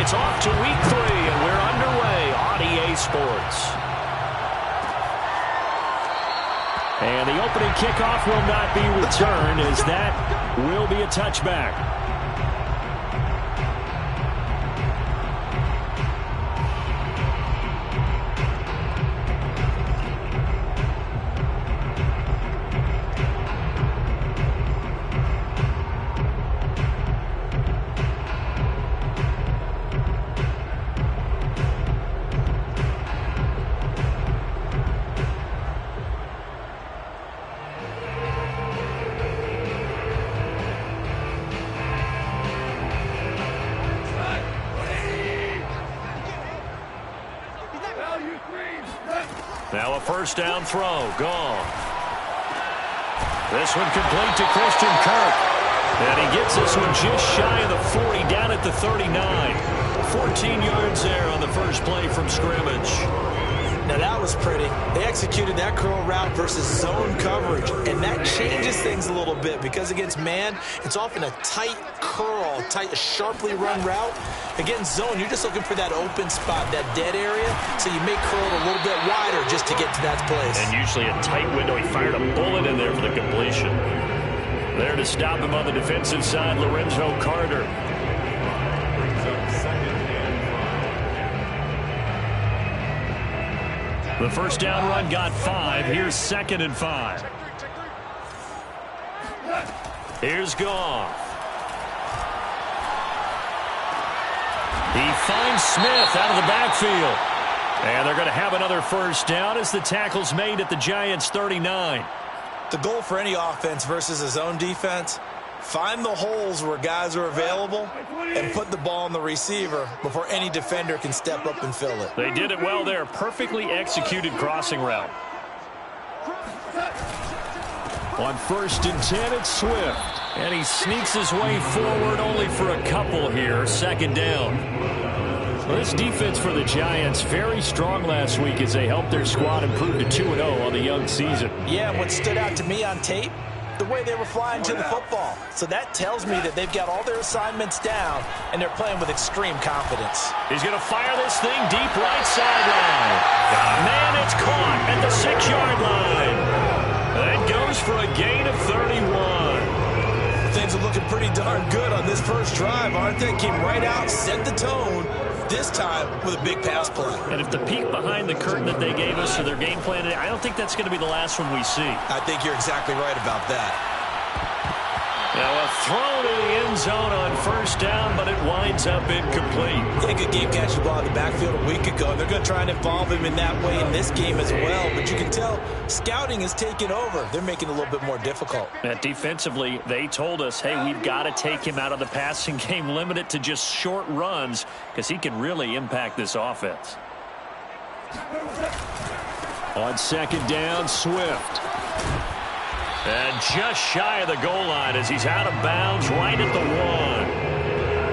It's off to week 3, and we're underway on EA Sports. And the opening kickoff will not be returned, as that will be a touchback. Now a first down throw. Gone. This one complete to Christian Kirk. And he gets this one just shy of the 40, down at the 39. 14 yards there on the first play from scrimmage. Now that was pretty. They executed that curl route versus zone coverage, and that changes things a little bit because against man, it's often a tight curl, a sharply run route. Against zone, you're just looking for that open spot, that dead area, so you may curl it a little bit wider just to get to that place. And usually a tight window. He fired a bullet in there for the completion. There to stop him on the defensive side, Lorenzo Carter. The first down run got 5. Here's 2nd and 5. Here's Goff. He finds Smith out of the backfield. And they're going to have another first down as the tackle's made at the Giants' 39. The goal for any offense versus a zone defense, find the holes where guys are available and put the ball on the receiver before any defender can step up and fill it. They did it well there. Perfectly executed crossing route. On 1st and 10, it's Swift. And he sneaks his way forward only for a couple here. 2nd down. Well, this defense for the Giants, very strong last week as they helped their squad improve to 2-0 on the young season. Yeah, what stood out to me on tape, the way they were flying to the football. So that tells me that they've got all their assignments down, and they're playing with extreme confidence. He's going to fire this thing deep right sideline. Man, it's caught at the 6-yard line. That goes for a gain of 31. Things are looking pretty darn good on this first drive, aren't they? Came right out, set the tone, this time with a big pass play. And if the peek behind the curtain that they gave us for their game plan, I don't think that's going to be the last one we see. I think you're exactly right about that. Now a throw to the end zone on 1st down, but it winds up incomplete. Yeah, good game catching ball in the backfield a week ago. They're going to try and involve him in that way in this game as well. But you can tell scouting is taking over. They're making it a little bit more difficult. Defensively, they told us, hey, we've got to take him out of the passing game, limit it to just short runs, because he can really impact this offense. On 2nd down, Swift. And just shy of the goal line as he's out of bounds right at the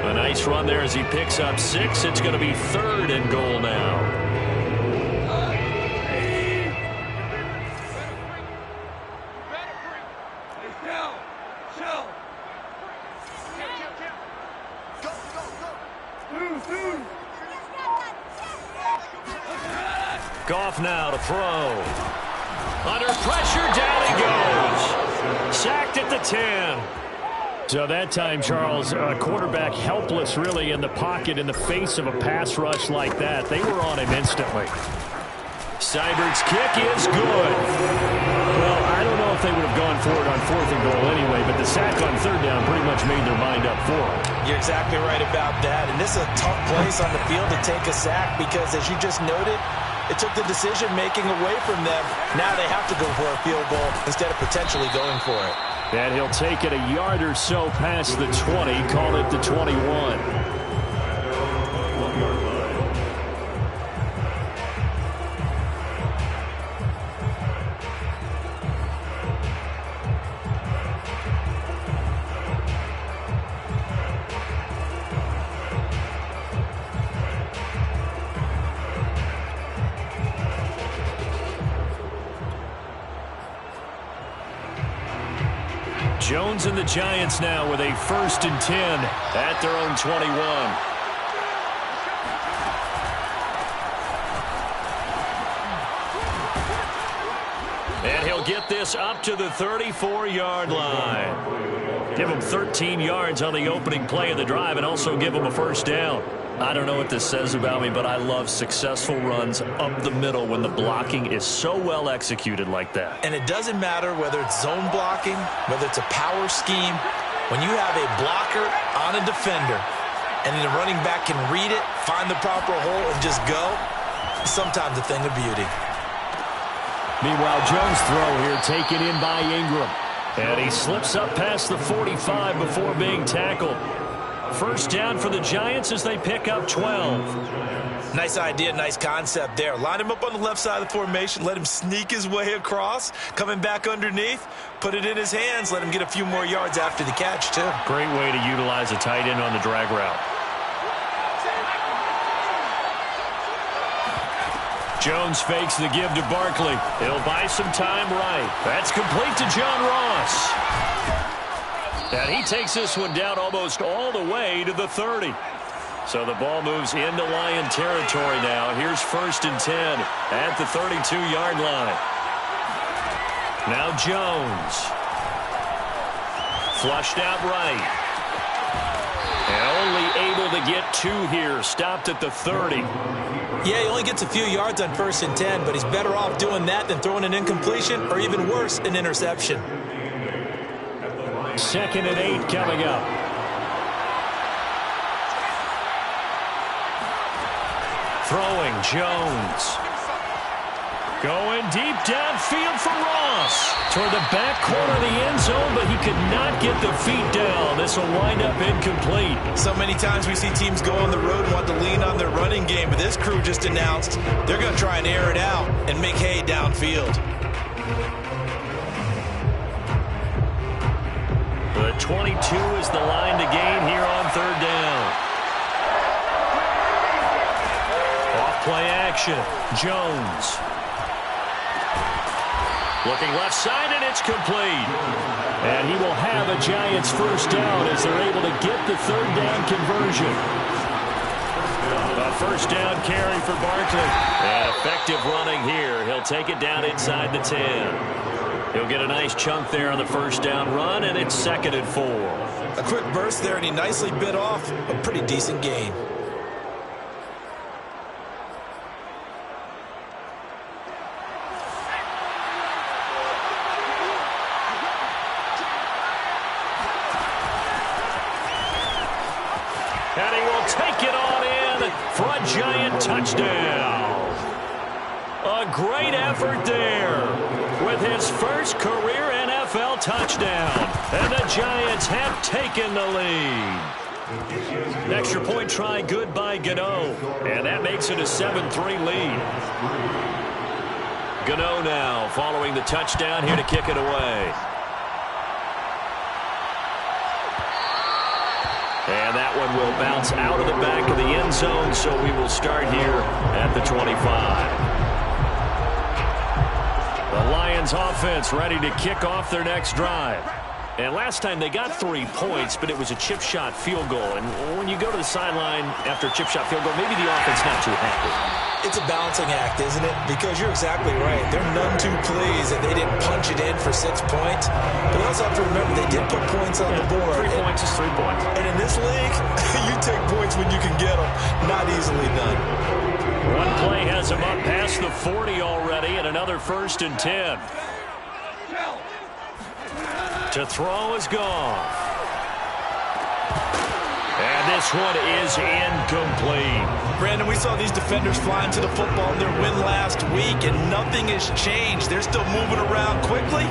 1. A nice run there as he picks up 6. It's going to be 3rd and goal now. Goff now to throw. Under pressure, down he goes. Sacked at the 10. So that time, Charles, quarterback helpless really in the pocket in the face of a pass rush like that. They were on him instantly. Seibert's kick is good. Well, I don't know if they would have gone for it on 4th and goal anyway, but the sack on 3rd down pretty much made their mind up for it. You're exactly right about that. And this is a tough place on the field to take a sack because, as you just noted, it took the decision-making away from them. Now they have to go for a field goal instead of potentially going for it. And he'll take it a yard or so past the 20, call it the 21. Jones and the Giants now with a 1st and 10 at their own 21. And he'll get this up to the 34-yard line. Give him 13 yards on the opening play of the drive and also give him a first down. I don't know what this says about me, but I love successful runs up the middle when the blocking is so well executed like that. And it doesn't matter whether it's zone blocking, whether it's a power scheme. When you have a blocker on a defender and the running back can read it, find the proper hole, and just go, sometimes a thing of beauty. Meanwhile, Jones' throw here taken in by Ingram. And he slips up past the 45 before being tackled. First down for the Giants as they pick up 12. Nice idea, nice concept there. Line him up on the left side of the formation, let him sneak his way across, coming back underneath, put it in his hands, let him get a few more yards after the catch, too. Great way to utilize a tight end on the drag route. Jones fakes the give to Barkley. He'll buy some time right. That's complete to John Ross. And he takes this one down almost all the way to the 30. So the ball moves into Lion territory now. Here's 1st and 10 at the 32-yard line. Now Jones. Flushed out right. And only able to get 2 here. Stopped at the 30. Yeah, he only gets a few yards on 1st and 10, but he's better off doing that than throwing an incompletion or even worse, an interception. 2nd and 8 coming up. Throwing Jones. Going deep downfield for Ross. Toward the back corner of the end zone, but he could not get the feet down. This will wind up incomplete. So many times we see teams go on the road and want to lean on their running game, but this crew just announced they're going to try and air it out and make hay downfield. The 22 is the line to gain here on 3rd down. Off play action. Jones. Looking left side, and it's complete. And he will have a Giants first down as they're able to get the 3rd down conversion. A first down carry for Barkley. And effective running here. He'll take it down inside the 10. He'll get a nice chunk there on the first down run, and it's 2nd and 4. A quick burst there, and he nicely bit off a pretty decent gain. And he will take it on in for a Giant touchdown. A great effort there with his first career NFL touchdown. And the Giants have taken the lead. Extra point try good by Gano. And that makes it a 7-3 lead. Gano now following the touchdown here to kick it away. And that one will bounce out of the back of the end zone, so we will start here at the 25. The Lions offense ready to kick off their next drive. And last time they got 3 points, but it was a chip shot field goal. And when you go to the sideline after a chip shot field goal, maybe the offense not too happy. It's a balancing act, isn't it? Because you're exactly right. They're none too pleased that they didn't punch it in for 6 points. But you also have to remember they did put points on the board. 3 points is 3 points. And in this league, you take points when you can get them. Not easily done. One play has him up past the 40 already, and another 1st and 10. To throw is Goff. And this one is incomplete. Brandon, we saw these defenders flying to the football in their win last week, and nothing has changed. They're still moving around quickly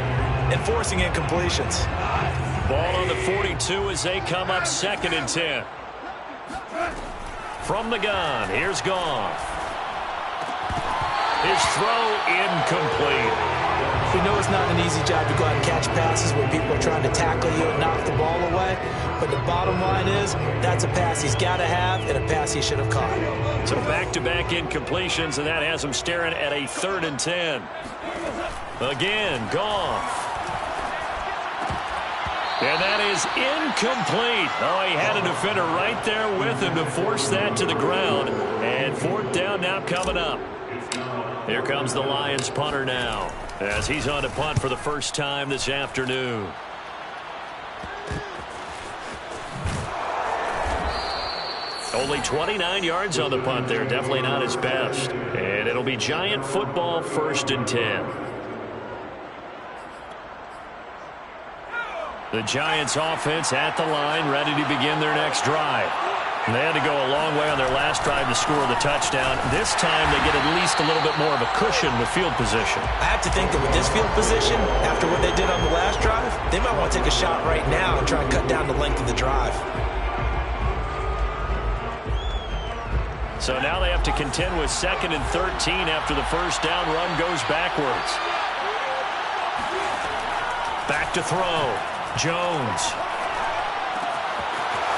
and forcing incompletions. Ball on the 42 as they come up 2nd and 10. From the gun, here's Goff. His throw incomplete. We know it's not an easy job to go out and catch passes where people are trying to tackle you and knock the ball away. But the bottom line is, that's a pass he's got to have and a pass he should have caught. So back-to-back incompletions, and that has him staring at a 3rd and 10. Again, Goff. And that is incomplete. Oh, he had a defender right there with him to force that to the ground. And 4th down now coming up. Here comes the Lions punter now. as he's on to punt for the first time this afternoon. Only 29 yards on the punt there. Definitely not his best. And it'll be Giant football, 1st and 10. The Giants offense at the line, ready to begin their next drive. They had to go a long way on their last drive to score the touchdown. This time they get at least a little bit more of a cushion with field position. I have to think that with this field position, after what they did on the last drive, they might want to take a shot right now and try and cut down the length of the drive. So now they have to contend with 2nd and 13 after the first down run goes backwards. Back to throw. Jones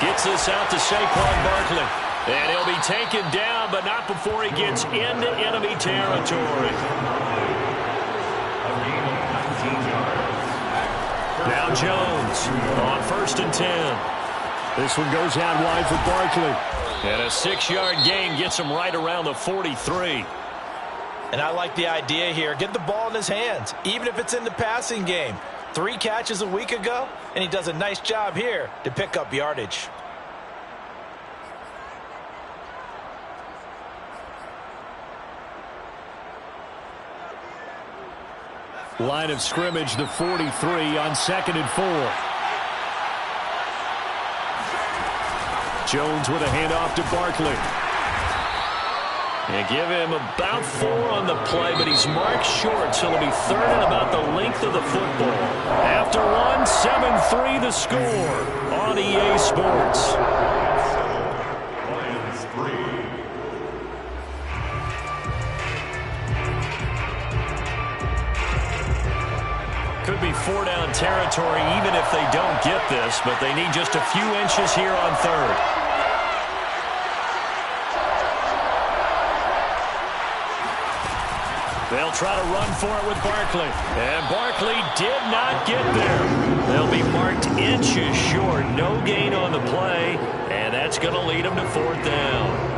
gets this out to Saquon Barkley. And he'll be taken down, but not before he gets into enemy territory. Now Jones on 1st and 10. This one goes out wide for Barkley. And a 6-yard gain gets him right around the 43. And I like the idea here. Get the ball in his hands, even if it's in the passing game. 3 catches a week ago, and he does a nice job here to pick up yardage. Line of scrimmage, the 43 on 2nd and 4. Jones with a handoff to Barkley. And give him about 4 on the play, but he's marked short, so it'll be 3rd and about the length of the football. After 1, 7-3 the score on EA Sports. Could be 4-down territory even if they don't get this, but they need just a few inches here on 3rd. They'll try to run for it with Barkley. And Barkley did not get there. They'll be marked inches short. No gain on the play. And that's going to lead them to 4th down.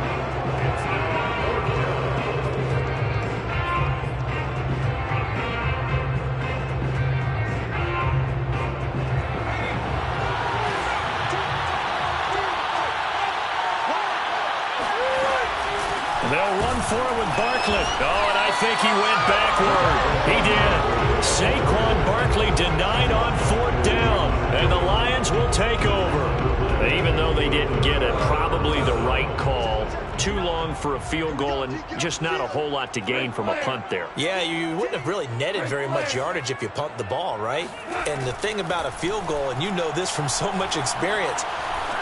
They'll run for it with Barkley. Oh, and I think he went backward. He did. Saquon Barkley denied on 4th down. And the Lions will take over. Even though they didn't get it, probably the right call. Too long for a field goal and just not a whole lot to gain from a punt there. Yeah, you wouldn't have really netted very much yardage if you punt the ball, right? And the thing about a field goal, and you know this from so much experience,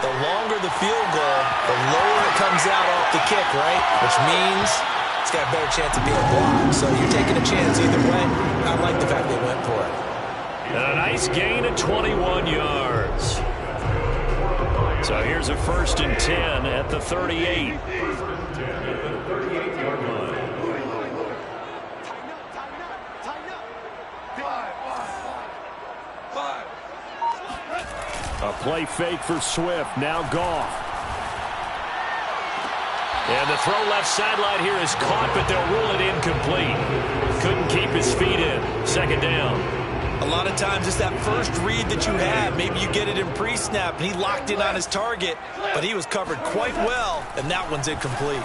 the longer the field goal, the lower it comes out off the kick, right? Which means it's got a better chance of being blocked. So you're taking a chance either way. I like the fact they went for it. And a nice gain of 21 yards. So here's a 1st and 10 at the 38. A play fake for Swift. Now Goff. And the throw left sideline here is caught, but they'll rule it incomplete. Couldn't keep his feet in. 2nd down. A lot of times it's that first read that you have. Maybe you get it in pre-snap, and he locked in on his target, but he was covered quite well, and that one's incomplete.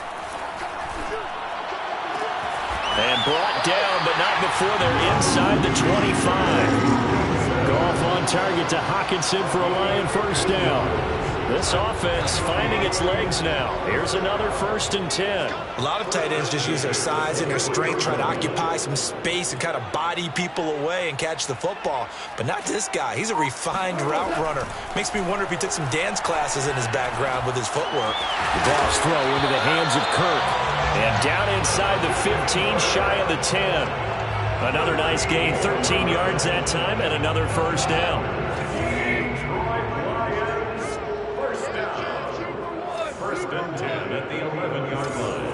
And brought down, but not before they're inside the 25. Goff on target to Hockenson for a Lion 1st down. This offense finding its legs now. Here's another 1st and 10. A lot of tight ends just use their size and their strength, try to occupy some space and kind of body people away and catch the football. But not this guy. He's a refined route runner. Makes me wonder if he took some dance classes in his background with his footwork. Goff's throw into the hands of Kirk. And down inside the 15, shy of the 10. Another nice gain, 13 yards that time, and another 1st down. First and 10 at the 11-yard line.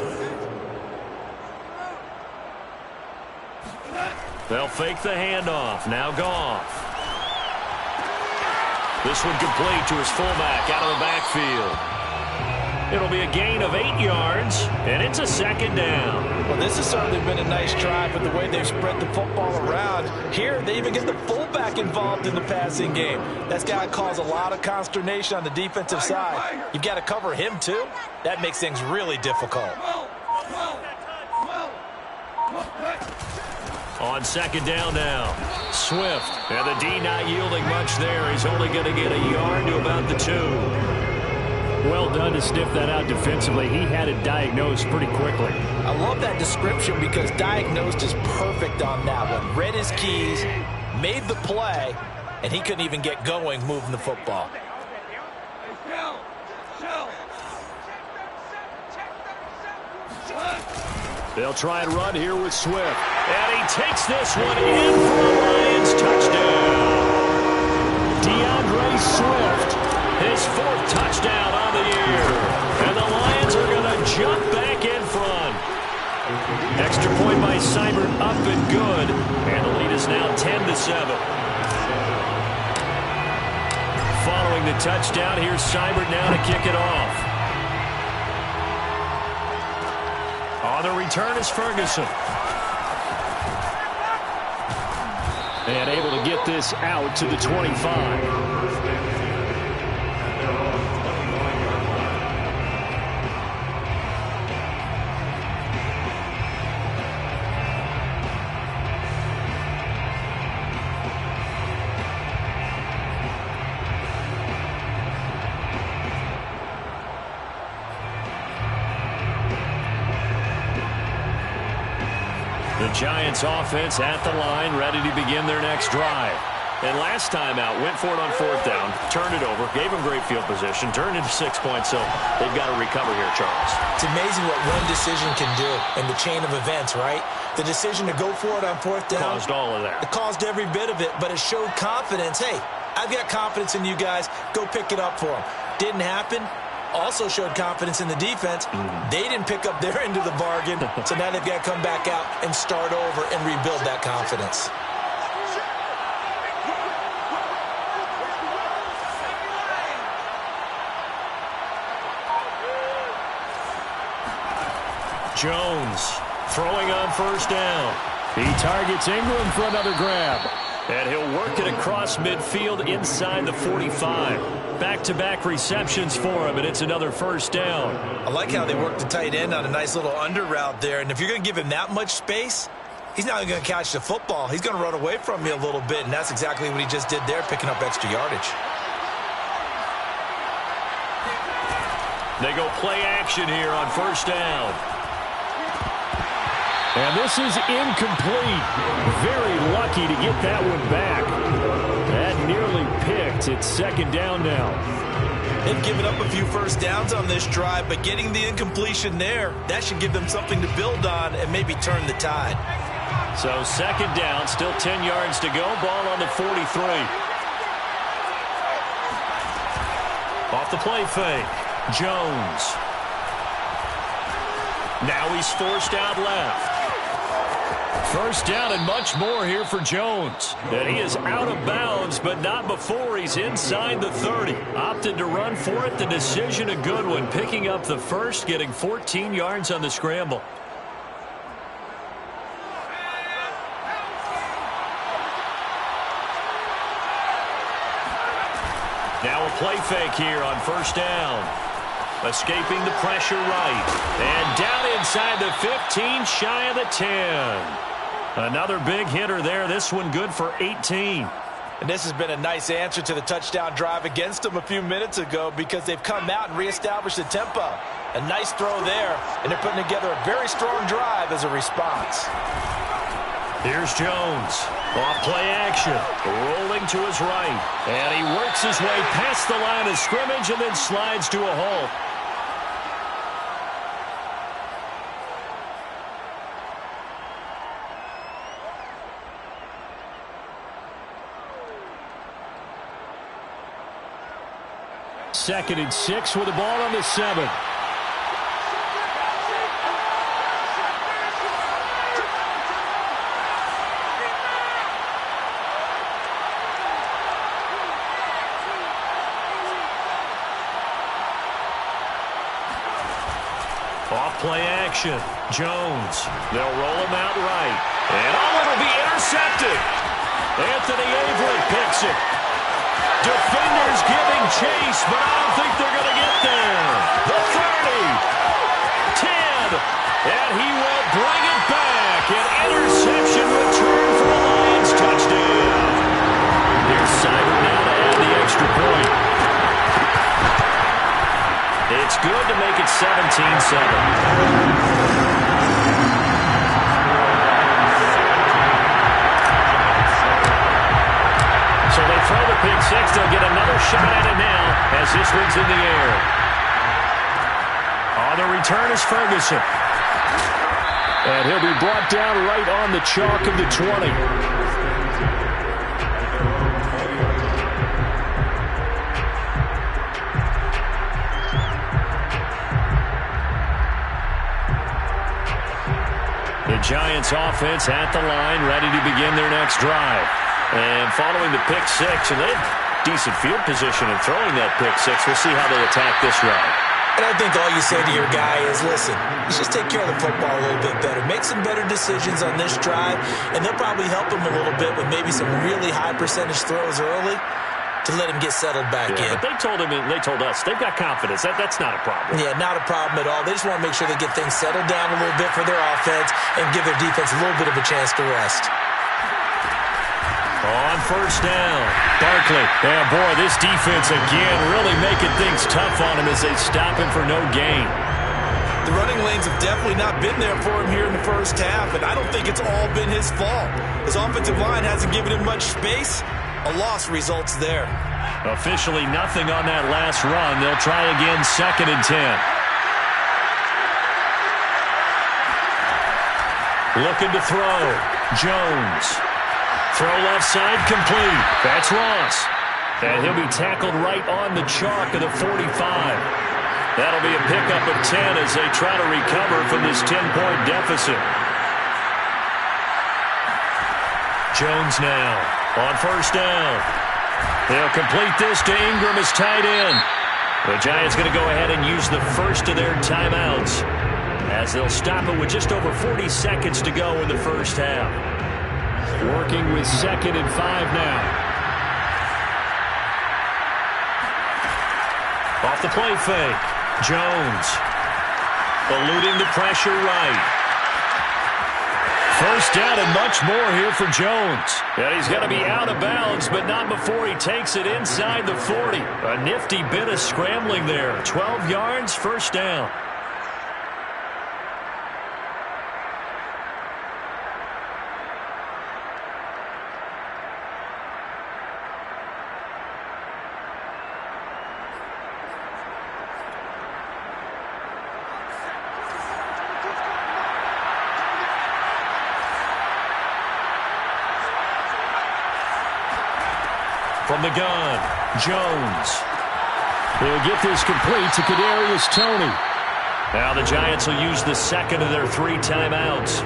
They'll fake the handoff. Now Goff. This one complete to his fullback out of the backfield. It'll be a gain of 8 yards, and it's a second down. Well, this has certainly been a nice drive with the way they've spread the football around. Here, they even get the fullback involved in the passing game. That's got to cause a lot of consternation on the defensive side. You've got to cover him, too. That makes things really difficult. On second down now, Swift. And the D not yielding much there. He's only going to get a yard to about the 2. Well done to sniff that out defensively. He had it diagnosed pretty quickly. I love that description because diagnosed is perfect on that one. Read his keys, made the play, and he couldn't even get going moving the football. They'll try and run here with Swift. And he takes this one in for a Lions touchdown. DeAndre Swift, his 4th touchdown on the year. And the Lions are going to jump back in front. Extra point by Seibert up and good. And the lead is now 10-7. Following the touchdown, here's Seibert now to kick it off. On the return is Ferguson. And able to get this out to the 25. The Giants offense at the line, ready to begin their next drive. And last time out, went for it on 4th down, turned it over, gave them great field position, turned into 6 points, so they've got to recover here, Charles. It's amazing what one decision can do in the chain of events, right? The decision to go for it on 4th down. Caused all of that. It caused every bit of it, but it showed confidence. Hey, I've got confidence in you guys. Go pick it up for them. Didn't happen. Also showed confidence in the defense. They didn't pick up their end of the bargain, so now they've got to come back out and start over and rebuild that confidence. Jones throwing on 1st down. He targets Ingram for another grab. And he'll work it across midfield inside the 45. Back-to-back receptions for him, and it's another 1st down. I like how they work the tight end on a nice little under route there. And if you're going to give him that much space, he's not going to catch the football. He's going to run away from you a little bit, and that's exactly what he just did there, picking up extra yardage. They go play action here on 1st down. And this is incomplete. Very lucky to get that one back. That nearly picked. It's 2nd down now. They've given up a few 1st downs on this drive, but getting the incompletion there, that should give them something to build on and maybe turn the tide. So 2nd down, still 10 yards to go. Ball on the 43. Off the play fake. Jones. Now he's forced out left. 1st down and much more here for Jones. And he is out of bounds, but not before he's inside the 30. Opted to run for it. The decision a good one. Picking up the 1st, getting 14 yards on the scramble. Now a play fake here on 1st down. Escaping the pressure right. And down inside the 15, shy of the 10. Another big hitter there. This one good for 18. And this has been a nice answer to the touchdown drive against them a few minutes ago because they've come out and reestablished the tempo. A nice throw there, and they're putting together a very strong drive as a response. Here's Jones. Off play action. Rolling to his right. And he works his way past the line of scrimmage and then slides to a halt. Second and 6 with the ball on the 7. Play action. Jones. They'll roll him out right. And it'll be intercepted. Anthony Averett picks it. Defenders giving chase, but I don't think they're going to get there. The 30. 10. And he will bring it back. An interception return for the Lions touchdown. Here's Seibert now to add the extra point. It's good to make it 17-7. So they throw the pick six. They'll get another shot at it now as this one's in the air. On the return is Ferguson. And he'll be brought down right on the chalk of the 20. The Giants offense at the line, ready to begin their next drive. And following the pick six, and they have decent field position in throwing that pick six. We'll see how they attack this drive. And I think all you say to your guy is, listen, let's just take care of the football a little bit better. Make some better decisions on this drive, and they'll probably help him a little bit with maybe some really high percentage throws early to let him get settled back in. But they told us, they've got confidence. That's not a problem. Yeah, not a problem at all. They just want to make sure they get things settled down a little bit for their offense and give their defense a little bit of a chance to rest. On first down, Barkley. Yeah, boy, this defense again really making things tough on him as they stop him for no gain. The running lanes have definitely not been there for him here in the first half, and I don't think it's all been his fault. His offensive line hasn't given him much space. A loss results there. Officially nothing on that last run. They'll try again, 2nd and 10. Looking to throw. Jones. Throw left side, complete. That's Ross. And he'll be tackled right on the chalk of the 45. That'll be a pickup of 10 as they try to recover from this 10-point deficit. Jones now on first down. They'll complete this to Ingram as tight end. The Giants going to go ahead and use the first of their timeouts as they'll stop it with just over 40 seconds to go in the first half. Working with 2nd and 5 now. Off the play fake. Jones. Eluding the pressure right. First down and much more here for Jones. And he's going to be out of bounds, but not before he takes it inside the 40. A nifty bit of scrambling there. 12 yards, first down. From the gun, Jones. He'll get this complete to Kadarius Toney. Now the Giants will use the second of their 3 timeouts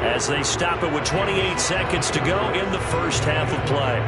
as they stop it with 28 seconds to go in the first half of play.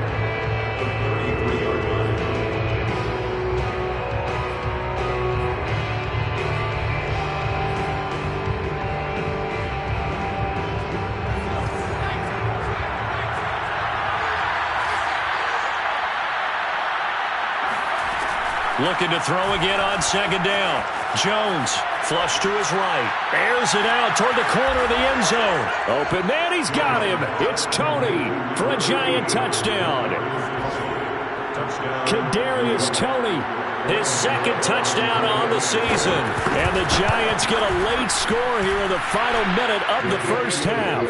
Looking to throw again on 2nd down. Jones, flush to his right. Airs it out toward the corner of the end zone. Open man, he's got him. It's Toney for a Giant touchdown. Kadarius Toney, his 2nd touchdown on the season. And the Giants get a late score here in the final minute of the first half.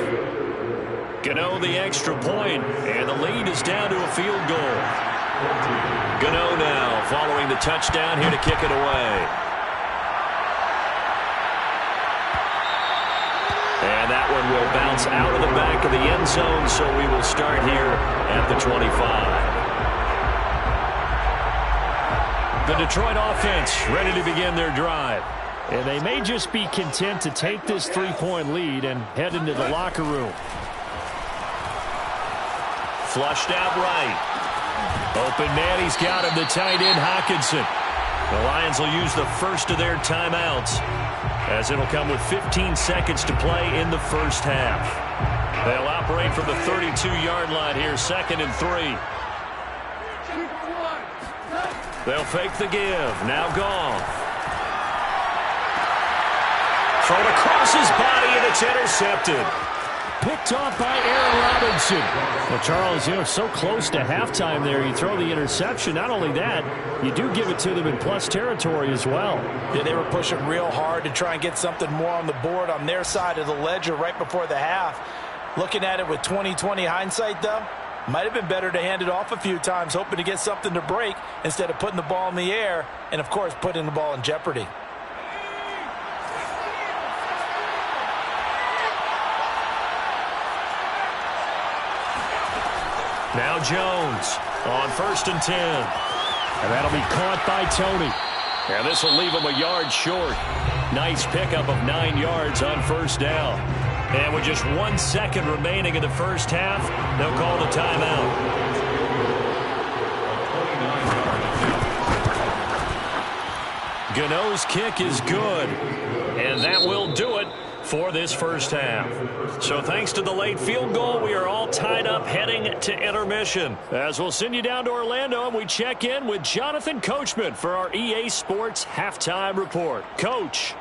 Gano the extra point, and the lead is down to a field goal. Gano now following the touchdown here to kick it away. And that one will bounce out of the back of the end zone, so we will start here at the 25. The Detroit offense ready to begin their drive. And they may just be content to take this 3-point lead and head into the locker room. Flushed out right. Open man, he's got him, the tight end Hockenson. The Lions will use the first of their timeouts as it'll come with 15 seconds to play in the first half. They'll operate from the 32-yard line here, 2nd and 3. They'll fake the give. Now gone. Thrown across his body, and it's intercepted. Picked off by Aaron Robinson. Well, Charles, so close to halftime there. You throw the interception. Not only that, you do give it to them in plus territory as well. Yeah, they were pushing real hard to try and get something more on the board on their side of the ledger right before the half. Looking at it with 20/20 hindsight, though, might have been better to hand it off a few times, hoping to get something to break instead of putting the ball in the air and, of course, putting the ball in jeopardy. Now Jones on 1st and 10. And that'll be caught by Tony. And this will leave him a yard short. Nice pickup of 9 yards on 1st down. And with just 1 second remaining in the first half, they'll call the timeout. Gano's kick is good. And that will do it for this first half. So thanks to the late field goal, we are all tied up heading to intermission. As we'll send you down to Orlando, and we check in with Jonathan Coachman for our EA Sports Halftime Report. Coach.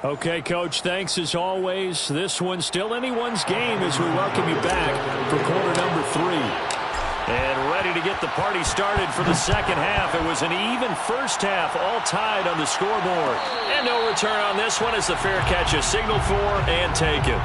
Okay, Coach, thanks as always. This one's still anyone's game as we welcome you back for quarter number 3. And ready to get the party started for the second half. It was an even first half, all tied on the scoreboard. And no return on this one as the fair catch is signaled for and taken.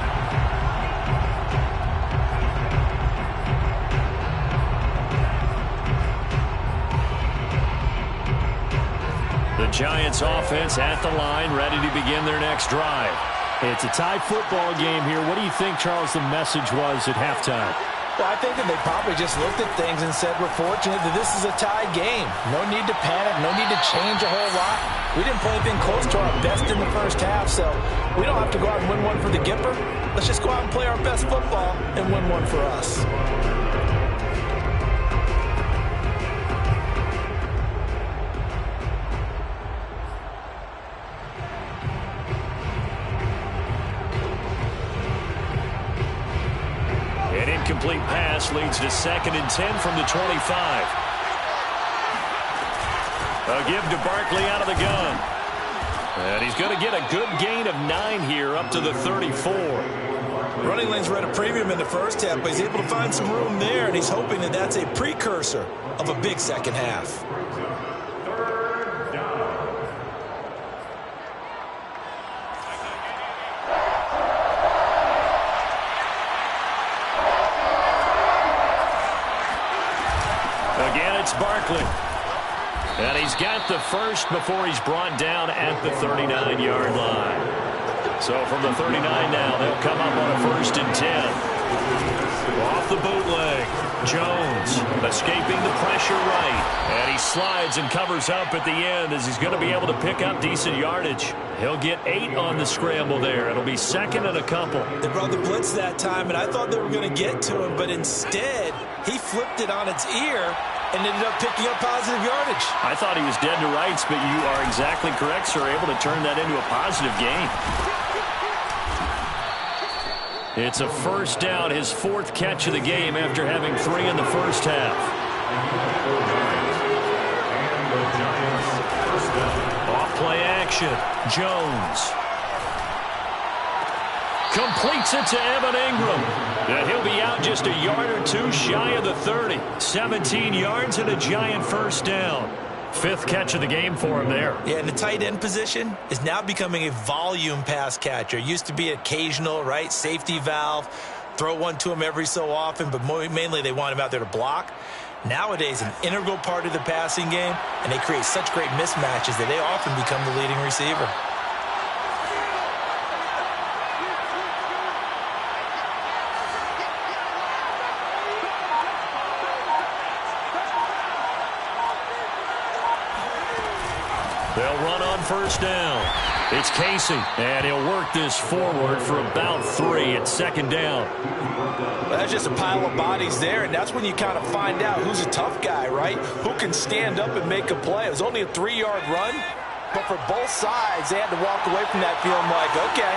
The Giants offense at the line, ready to begin their next drive. It's a tie football game here. What do you think, Charles, the message was at halftime? Well, I think that they probably just looked at things and said, we're fortunate that this is a tie game. No need to panic, no need to change a whole lot. We didn't play anything close to our best in the first half, so we don't have to go out and win one for the Gipper. Let's just go out and play our best football and win one for us. An incomplete pass leads to 2nd and 10 from the 25. A give to Barkley out of the gun. And he's going to get a good gain of 9 here up to the 34. Running lanes were at a premium in the first half, but he's able to find some room there, and he's hoping that that's a precursor of a big second half. Again, it's Barkley. And he's got the first before he's brought down at the 39-yard line. So from the 39 now, they'll come up on a 1st and 10. Off the bootleg. Jones escaping the pressure right. And he slides and covers up at the end as he's going to be able to pick up decent yardage. He'll get 8 on the scramble there. It'll be 2nd and a couple. They brought the blitz that time, and I thought they were going to get to him, but instead he flipped it on its ear and ended up picking up positive yardage. I thought he was dead to rights, but you are exactly correct, sir. Able to turn that into a positive gain. It's a 1st down, his 4th catch of the game after having 3 in the first half. Off play action. Jones completes it to Evan Ingram. And he'll be out just a yard or 2 shy of the 30. 17 yards and a giant 1st down. 5th catch of the game for him there. Yeah, and the tight end position is now becoming a volume pass catcher. Used to be occasional, right? Safety valve. Throw one to him every so often, but mainly they want him out there to block. Nowadays, an integral part of the passing game, and they create such great mismatches that they often become the leading receiver. They'll run on 1st down. It's Casey, and he'll work this forward for about 3 at 2nd down. Well, that's just a pile of bodies there, and that's when you kind of find out who's a tough guy, right? Who can stand up and make a play. It was only a 3-yard run. But for both sides, they had to walk away from that feeling like, okay,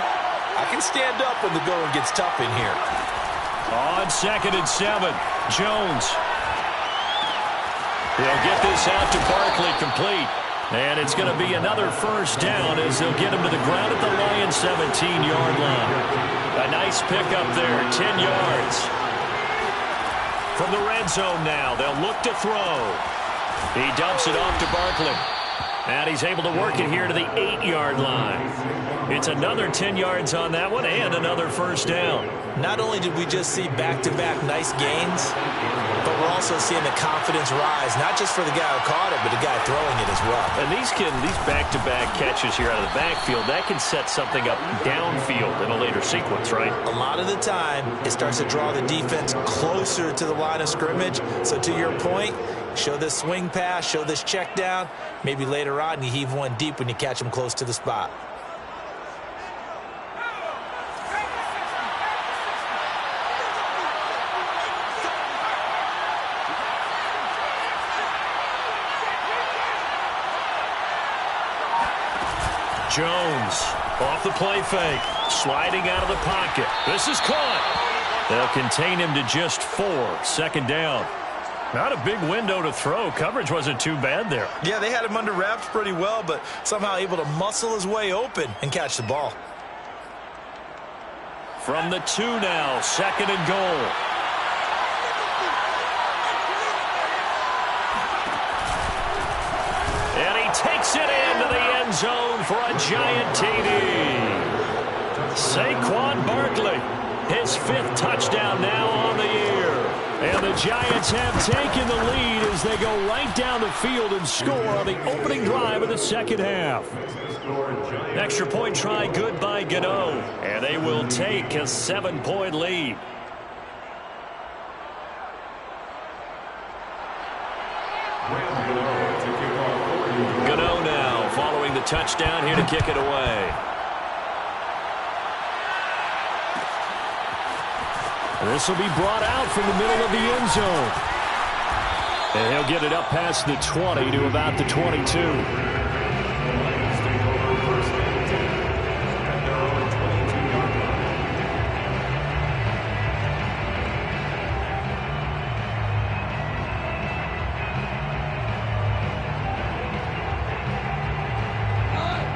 I can stand up when the going gets tough in here. On 2nd and 7, Jones. He'll get this out to Barkley complete. And it's going to be another first down as they'll get him to the ground at the Lions' 17-yard line. A nice pickup there, 10 yards. From the red zone now, they'll look to throw. He dumps it off to Barkley. And he's able to work it here to the 8-yard line. It's another 10 yards on that one and another first down. Not only did we just see back-to-back nice gains, but we're also seeing the confidence rise, not just for the guy who caught it, but the guy throwing it as well. And these back-to-back catches here out of the backfield, that can set something up downfield in a later sequence, right? A lot of the time, it starts to draw the defense closer to the line of scrimmage. So to your point, show this swing pass, show this check down. Maybe later on, you heave one deep when you catch them close to the spot. Jones off the play fake, sliding out of the pocket. This is caught. They'll contain him to just 4. 2nd down. Not a big window to throw. Coverage wasn't too bad there. Yeah, they had him under wraps pretty well, but somehow able to muscle his way open and catch the ball. From the 2 now, 2nd and goal. And he takes it into the end zone for a giant TD. Saquon Barkley, his 5th touchdown now on the year. And the Giants have taken the lead as they go right down the field and score on the opening drive of the second half. Extra point try good by Gano. And they will take a 7-point lead. Gano now following the touchdown here to kick it away. This will be brought out from the middle of the end zone. And he'll get it up past the 20 to about the 22.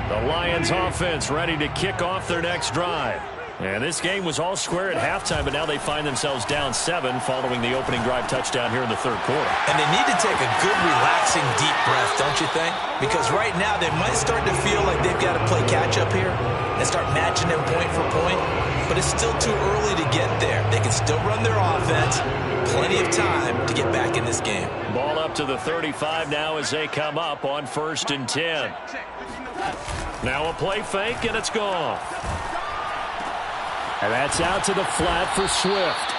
The Lions offense ready to kick off their next drive. And this game was all square at halftime, but now they find themselves down 7 following the opening drive touchdown here in the 3rd quarter. And they need to take a good, relaxing, deep breath, don't you think? Because right now they might start to feel like they've got to play catch-up here and start matching them point for point. But it's still too early to get there. They can still run their offense. Plenty of time to get back in this game. Ball up to the 35 now as they come up on 1st and 10. Now a play fake, and it's gone. And that's out to the flat for Swift.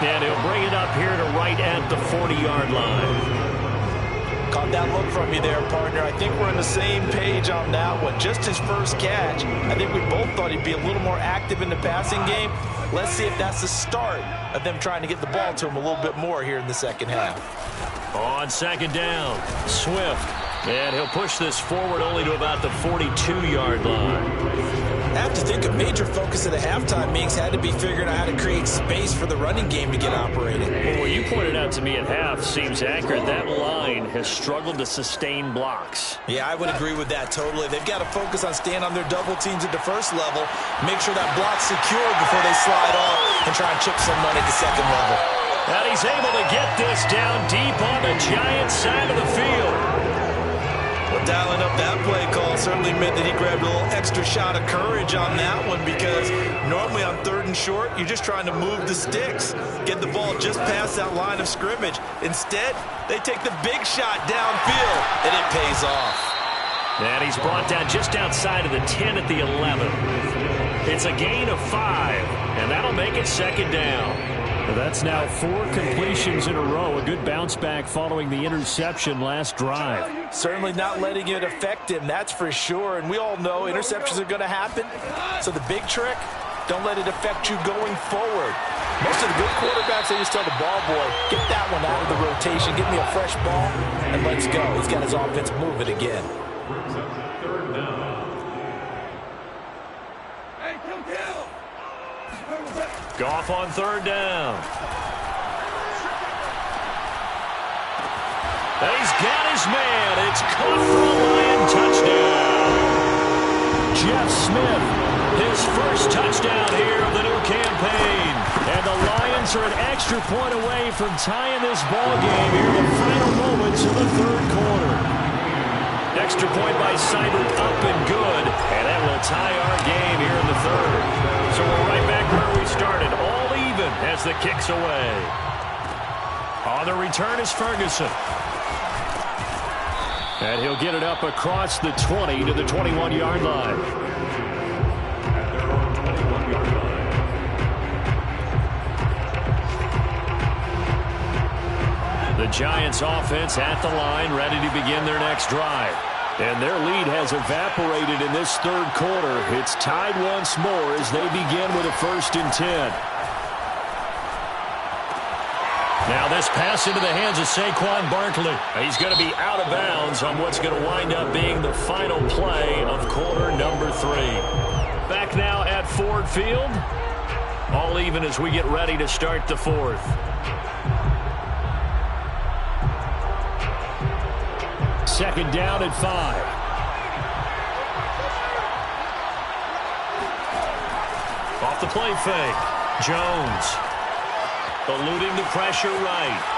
And he'll bring it up here to right at the 40-yard line. Caught that look from you there, partner. I think we're on the same page on that one. Just his first catch. I think we both thought he'd be a little more active in the passing game. Let's see if that's the start of them trying to get the ball to him a little bit more here in the second half. On 2nd down, Swift. And he'll push this forward only to about the 42-yard line. I have to think a major focus of the halftime meetings had to be figuring out how to create space for the running game to get operating. Well, what you pointed out to me at half seems accurate. That line has struggled to sustain blocks. Yeah, I would agree with that totally. They've got to focus on staying on their double teams at the first level, make sure that block's secured before they slide off and try and chip someone at the second level. And he's able to get this down deep on the Giants' side of the field. Well, dialing up that play call certainly meant that he grabbed a little extra shot of courage on that one, because normally on 3rd and short, you're just trying to move the sticks, get the ball just past that line of scrimmage. Instead, they take the big shot downfield, and it pays off. And he's brought down just outside of the 10 at the 11. It's a gain of 5, and that'll make it 2nd down. That's now 4 completions in a row. A good bounce back following the interception last drive. Certainly not letting it affect him, that's for sure. And we all know interceptions are going to happen. So the big trick, don't let it affect you going forward. Most of the good quarterbacks, they just tell the ball boy, get that one out of the rotation, give me a fresh ball, and let's go. He's got his offense moving again. Goff on third down. And he's got his man. It's caught for a Lion touchdown. Jeff Smith, his first touchdown here of the new campaign. And the Lions are an extra point away from tying this ball game here in the final moments of the third quarter. Extra point by Seibert up and good. And that will tie our game here in the third. So we're right back where we started. All even as the kick's away. On the return is Ferguson. And he'll get it up across the 20 to the 21-yard line. The Giants offense at the line, ready to begin their next drive. And their lead has evaporated in this third quarter. It's tied once more as they begin with a 1st and 10. Now this pass into the hands of Saquon Barkley. He's going to be out of bounds on what's going to wind up being the final play of quarter number 3. Back now at Ford Field. All even as we get ready to start the fourth. Second down and 5. Off the play fake. Jones. Eluding the pressure right.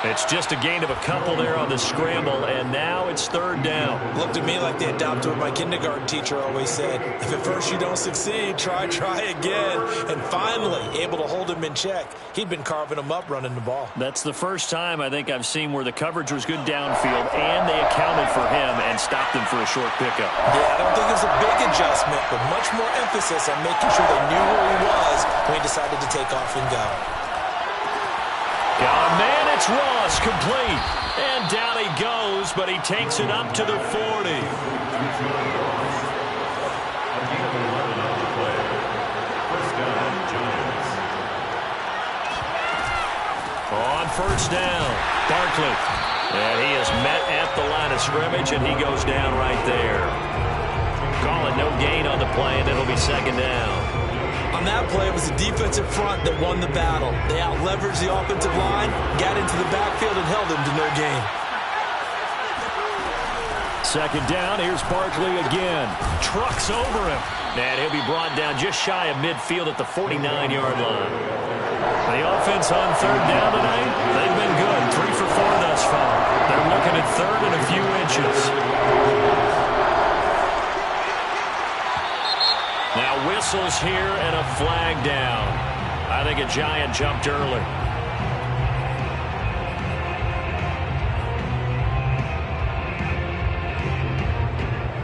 It's just a gain of a couple there on the scramble, and now it's third down. Looked to me like they adopted what my kindergarten teacher always said. If at first you don't succeed, try again. And finally, able to hold him in check. He'd been carving him up running the ball. That's the first time I think I've seen where the coverage was good downfield, and they accounted for him and stopped him for a short pickup. Yeah, I don't think it was a big adjustment, but much more emphasis on making sure they knew where he was when he decided to take off and go. Got a man, it's Ross, complete. And down he goes, but he takes it up to the 40. On first down, Barkley. And he is met at the line of scrimmage, and he goes down right there. Calling no gain on the play, and it'll be second down. On that play, it was the defensive front that won the battle. They out-leveraged the offensive line, got into the backfield, and held him to no gain. Second down, here's Barkley again. Trucks over him. And he'll be brought down just shy of midfield at the 49-yard line. The offense on third down tonight, they've been good. 3 for 4 thus far. They're looking at third and a few inches. Now whistles here and a flag down. I think a Giant jumped early.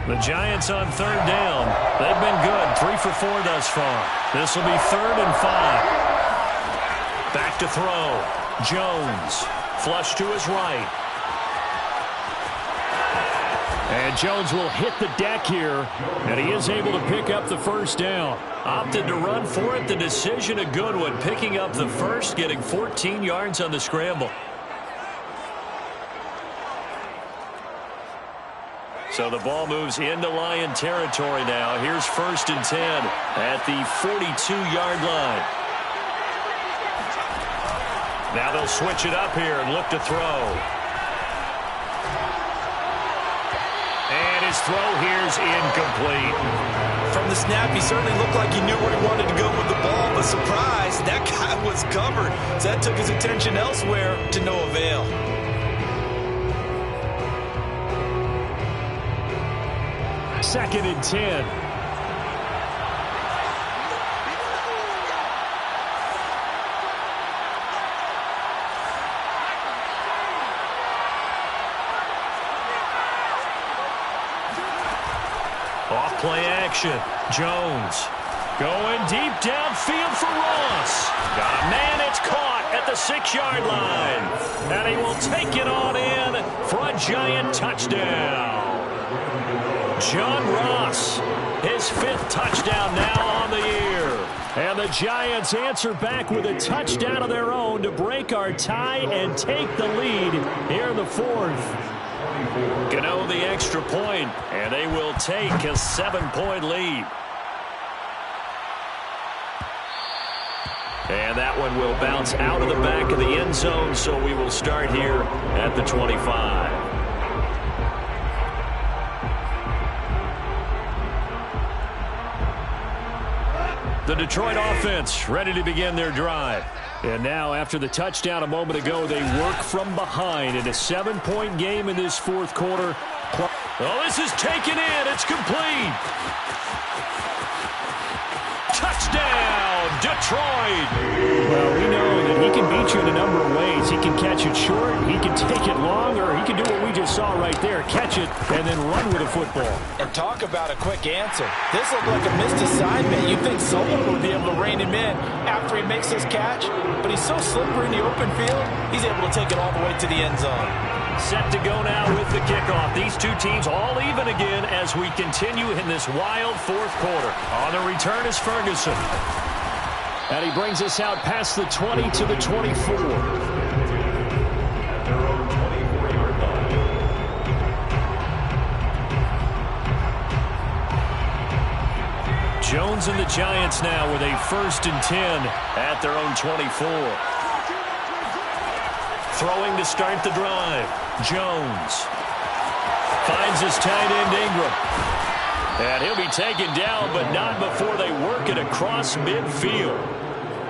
The Giants on third down. They've been good. 3 for 4 thus far. This will be third and 5. Back to throw. Jones. Flush to his right. And Jones will hit the deck here, and he is able to pick up the first down. Opted to run for it. The decision a good one. Picking up the first, getting 14 yards on the scramble. So the ball moves into Lion territory now. Here's 1st and 10 at the 42-yard line. Now they'll switch it up here and look to throw. And his throw here's incomplete. From the snap, he certainly looked like he knew where he wanted to go with the ball, but surprise, that guy was covered. So that took his attention elsewhere to no avail. Second and 10. Off play action. Jones going deep downfield for Ross. Got a man, it's caught at the 6-yard line. And he will take it on in for a Giant touchdown. John Ross, his 5th touchdown now on the year. And the Giants answer back with a touchdown of their own to break our tie and take the lead here in the 4th. Gano the extra point, and they will take a 7-point lead. And that one will bounce out of the back of the end zone, so we will start here at the 25. The Detroit offense ready to begin their drive. And now, after the touchdown a moment ago, they work from behind in a 7-point game in this fourth quarter. Oh, this is taken in. It's complete. Touchdown, Detroit. Well, we know that he can beat you in a number of ways. He can catch it short, he can take it long, or he can do what we just saw right there, catch it and then run with a football. And talk about a quick answer. This looked like a missed assignment. You'd think someone would be able to rein him in after he makes this catch, but he's so slippery in the open field, he's able to take it all the way to the end zone. Set to go now with the kickoff. These two teams all even again as we continue in this wild fourth quarter. On the return is Ferguson. And he brings us out past the 20 to the 24. Jones and the Giants now with a 1st and 10 at their own 24. Throwing to start the drive. Jones finds his tight end Ingram. And he'll be taken down, but not before they work it across midfield.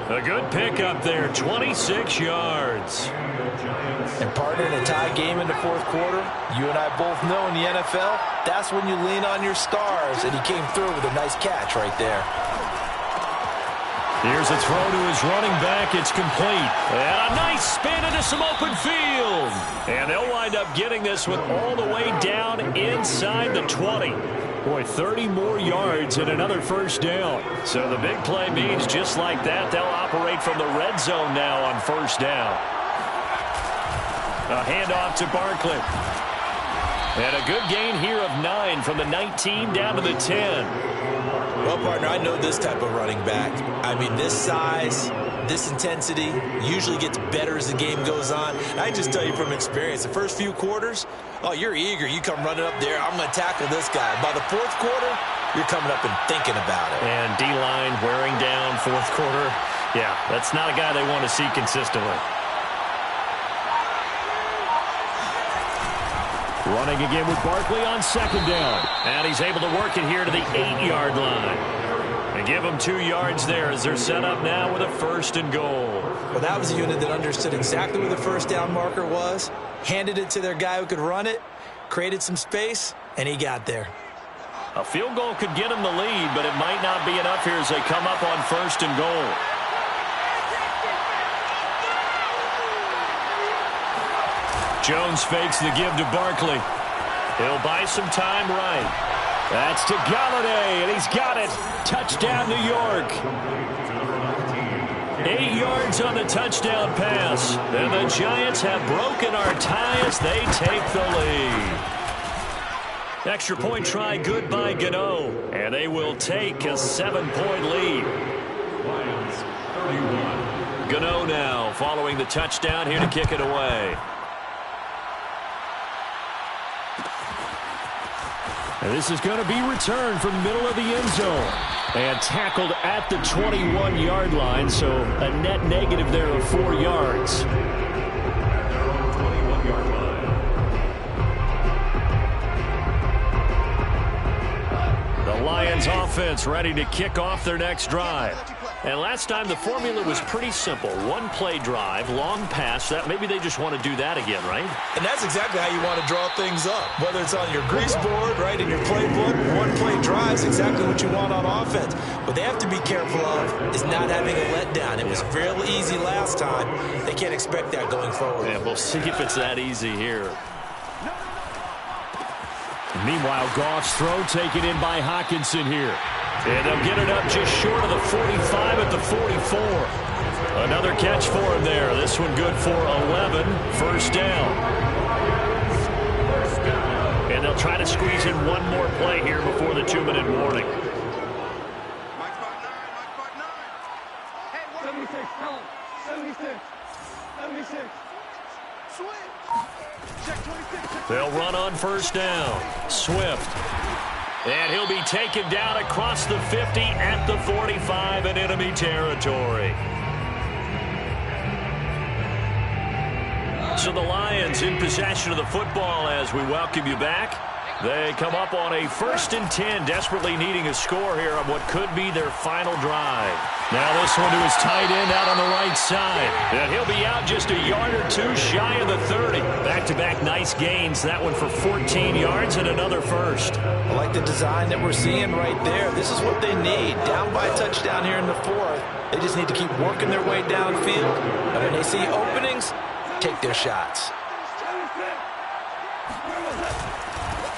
A good pickup there, 26 yards. And partner, in a tie game in the fourth quarter, you and I both know in the NFL, that's when you lean on your stars, and he came through with a nice catch right there. Here's a throw to his running back. It's complete. And a nice spin into some open field. And they'll wind up getting this one all the way down inside the 20. Boy, 30 more yards and another 1st down. So the big play means just like that, they'll operate from the red zone now on 1st down. A handoff to Barkley. And a good gain here of 9 from the 19 down to the 10. Well, partner, I know this type of running back. I mean, this size, this intensity usually gets better as the game goes on. And I just tell you from experience, the first few quarters, oh, you're eager. You come running up there, I'm going to tackle this guy. By the fourth quarter, you're coming up and thinking about it. And D-line wearing down fourth quarter. Yeah, that's not a guy they want to see consistently. Running again with Barkley on 2nd down. And he's able to work it here to the 8-yard line. And give them 2 yards there as they're set up now with a 1st and goal. Well, that was a unit that understood exactly where the 1st down marker was, handed it to their guy who could run it, created some space, and he got there. A field goal could get him the lead, but it might not be enough here as they come up on 1st and goal. Jones fakes the give to Barkley. He'll buy some time right. That's to Galladay, and he's got it. Touchdown, New York. 8 yards on the touchdown pass. And the Giants have broken our tie as they take the lead. Extra point try good by Gano. And they will take a 7-point lead. Gano now following the touchdown here to kick it away. And this is going to be returned from the middle of the end zone. And tackled at the 21-yard line, so a net negative there of 4 yards. The Lions offense ready to kick off their next drive. And last time the formula was pretty simple. 1-play drive, long pass. That maybe they just want to do that again, right? And that's exactly how you want to draw things up. Whether it's on your grease board, right, in your playbook, 1-play drive is exactly what you want on offense. What they have to be careful of is not having a letdown. It was real easy last time. They can't expect that going forward. Yeah, we'll see if it's that easy here. Meanwhile, Goff's throw taken in by Hockenson here. And they'll get it up just short of the 45 at the 44. Another catch for him there. This one good for 11. 1st down. And they'll try to squeeze in one more play here before the 2-minute warning. 76. They'll run on first down. Swift. And he'll be taken down across the 50 at the 45 in enemy territory. So the Lions in possession of the football as we welcome you back. They come up on a 1st and 10, desperately needing a score here on what could be their final drive. Now this one to his tight end out on the right side. And he'll be out just a yard or two shy of the 30. Back-to-back nice gains. That one for 14 yards and another first. I like the design that we're seeing right there. This is what they need. Down by a touchdown here in the 4th. They just need to keep working their way downfield. And when they see openings, take their shots.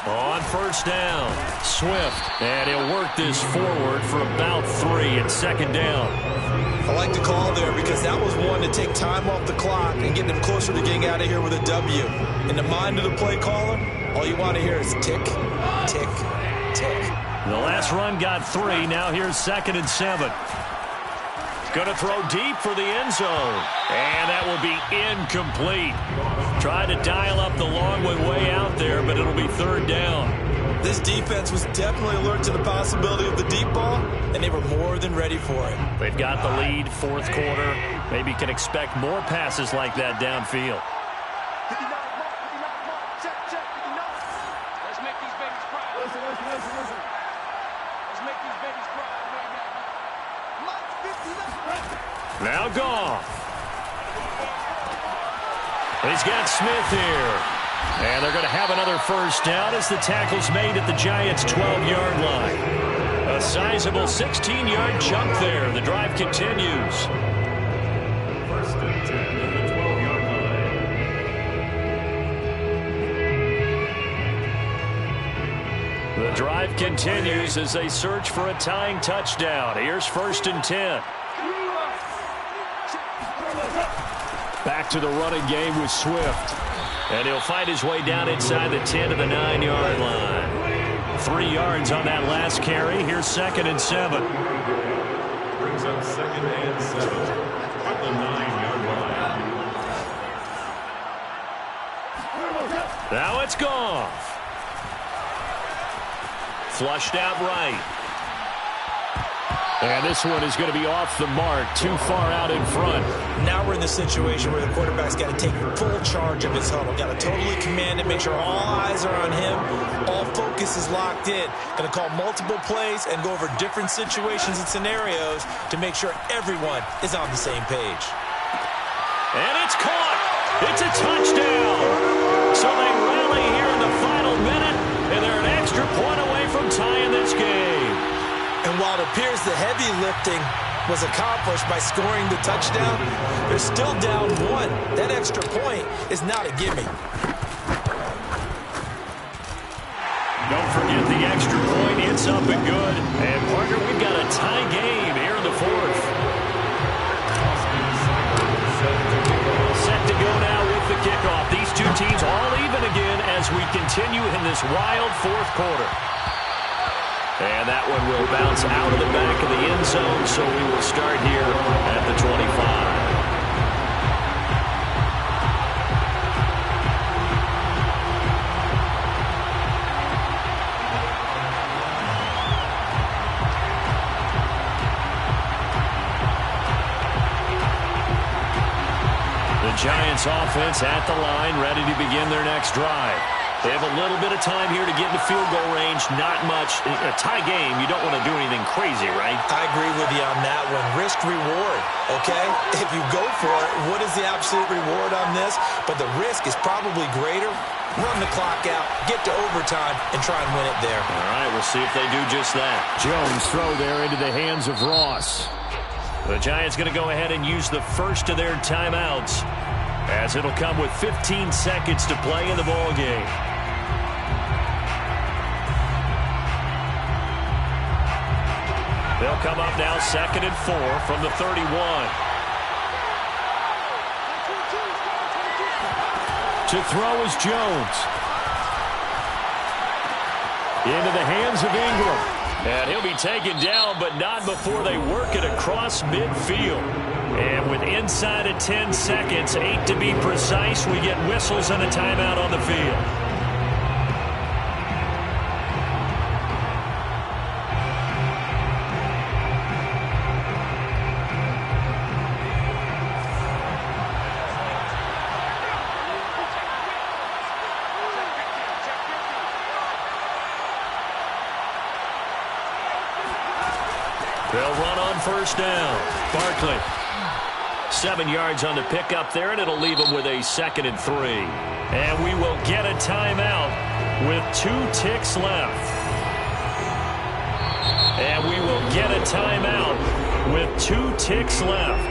On first down, Swift, and he'll work this forward for about 3 and 2nd down. I like the call there because that was one to take time off the clock and get them closer to getting out of here with a W. In the mind of the play caller, all you want to hear is tick, tick, tick. The last run got 3. Now here's 2nd and 7. Going to throw deep for the end zone. And that will be incomplete. Tried to dial up the long way out there, but it'll be 3rd down. This defense was definitely alert to the possibility of the deep ball, and they were more than ready for it. They've got the lead, 4th quarter. Maybe can expect more passes like that downfield. Let's make these babies cry. Listen. Let's make these babies cry. Now Goff. He's got Smith here. And they're going to have another first down as the tackle's made at the Giants' 12-yard line. A sizable 16-yard chunk there. The drive continues. 1st and 10 at the 12-yard line. The drive continues as they search for a tying touchdown. Here's 1st and 10. Back to the running game with Swift. And he'll fight his way down inside the 10 to the 9-yard line. 3 yards on that last carry. Here's 2nd and 7. Brings up 2nd and 7 at the 9-yard line. Now it's Goff. Flushed out right. And this one is going to be off the mark, too far out in front. Now we're in the situation where the quarterback's got to take full charge of his huddle. Got to totally command it, make sure all eyes are on him. All focus is locked in. Going to call multiple plays and go over different situations and scenarios to make sure everyone is on the same page. And it's caught. It's a touchdown. So they rally here in the final minute, and they're an extra point away from tying this game. And while it appears the heavy lifting was accomplished by scoring the touchdown, they're still down 1. That extra point is not a gimme. Don't forget the extra point. It's up and good. And, partner, we've got a tie game here in the 4th. Set to go now with the kickoff. These two teams all even again as we continue in this wild 4th quarter. And that one will bounce out of the back of the end zone, so we will start here at the 25. The Giants offense at the line, ready to begin their next drive. They have a little bit of time here to get into field goal range. Not much. In a tie game, you don't want to do anything crazy, right? I agree with you on that one. Risk-reward, okay? If you go for it, what is the absolute reward on this? But the risk is probably greater. Run the clock out, get to overtime, and try and win it there. All right, we'll see if they do just that. Jones throw there into the hands of Ross. The Giants going to go ahead and use the first of their timeouts, as it'll come with 15 seconds to play in the ball game. They'll come up now 2nd and 4 from the 31. To throw is Jones. Into the hands of Ingram. And he'll be taken down, but not before they work it across midfield. And with inside of 10 seconds, 8 to be precise, we get whistles and a timeout on the field. They'll run on first down. Barkley. 7 yards on the pickup there, and it'll leave them with a 2nd and 3. And we will get a timeout with 2 ticks left. And we will get a timeout with 2 ticks left.